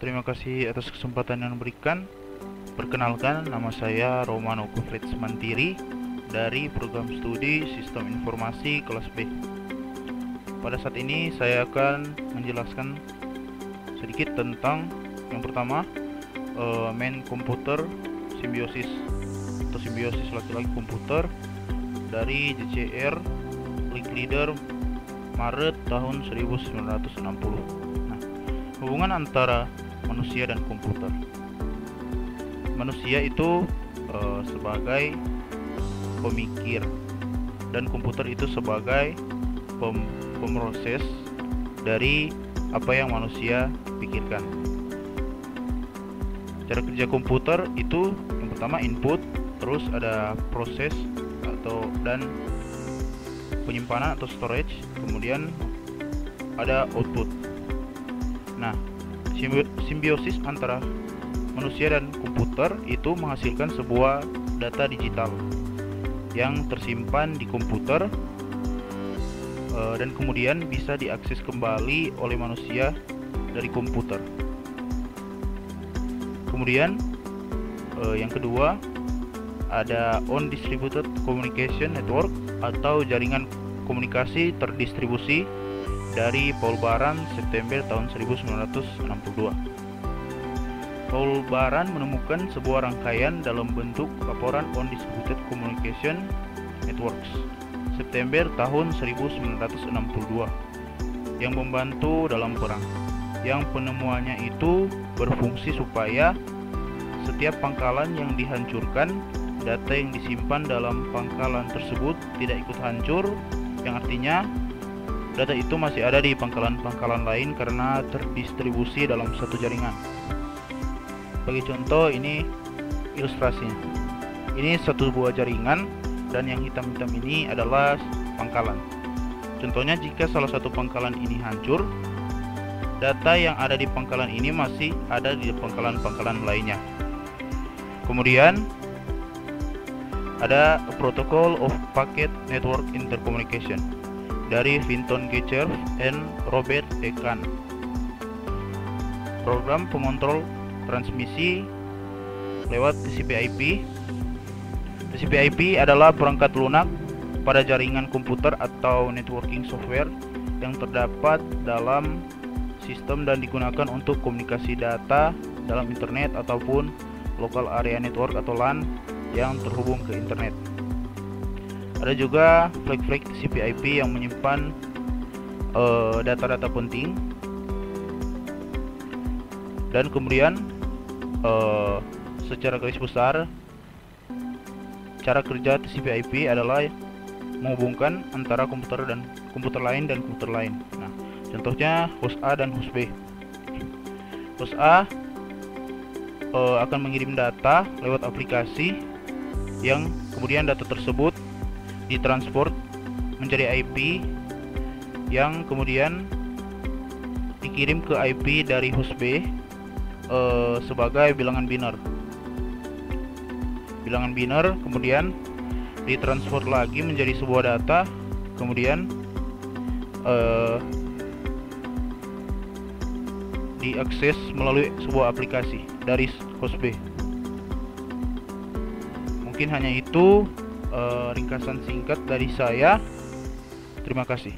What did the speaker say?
Terima kasih atas kesempatan yang diberikan. Perkenalkan, nama saya Romano Kufrits Mantiri dari program studi Sistem Informasi kelas B. Pada saat ini saya akan menjelaskan sedikit tentang yang pertama, main komputer simbiosis atau simbiosis laki-laki komputer dari JCR Link Leader Maret tahun 1960. Nah, hubungan antara manusia dan komputer. Manusia itu sebagai pemikir dan komputer itu sebagai pemroses dari apa yang manusia pikirkan. Cara kerja komputer itu yang pertama input, terus ada proses dan penyimpanan atau storage, kemudian ada output. Nah, simbiosis antara manusia dan komputer itu menghasilkan sebuah data digital yang tersimpan di komputer dan kemudian bisa diakses kembali oleh manusia dari komputer. Kemudian yang kedua ada on-distributed communication network atau jaringan komunikasi terdistribusi dari Paul Baran September tahun 1962. Paul Baran menemukan sebuah rangkaian dalam bentuk laporan on-distributed communication networks September tahun 1962 yang membantu dalam perang. Yang penemuannya itu berfungsi supaya setiap pangkalan yang dihancurkan, data yang disimpan dalam pangkalan tersebut tidak ikut hancur, yang artinya data itu masih ada di pangkalan-pangkalan lain karena terdistribusi dalam satu jaringan. Bagi contoh, ini ilustrasinya. Ini satu buah jaringan dan yang hitam-hitam ini adalah pangkalan. Contohnya, jika salah satu pangkalan ini hancur, data yang ada di pangkalan ini masih ada di pangkalan-pangkalan lainnya. Kemudian ada Protocol of Packet Network Intercommunication dari Vinton G. Cerf and Robert E. Kahn. Program pengontrol transmisi lewat TCP/IP. TCP/IP adalah perangkat lunak pada jaringan komputer atau networking software yang terdapat dalam sistem dan digunakan untuk komunikasi data dalam internet ataupun local area network atau LAN yang terhubung ke internet. Ada juga flag TCP/IP yang menyimpan data-data penting. Dan kemudian secara garis besar, cara kerja TCP/IP adalah menghubungkan antara komputer lain dan komputer lain. Nah, contohnya host A dan host B. Host A akan mengirim data lewat aplikasi yang kemudian data tersebut ditransport menjadi IP yang kemudian dikirim ke IP dari host B sebagai bilangan biner. Bilangan biner kemudian ditransport lagi menjadi sebuah data, kemudian diakses melalui sebuah aplikasi dari host B. Mungkin hanya itu ringkasan singkat dari saya. Terima kasih.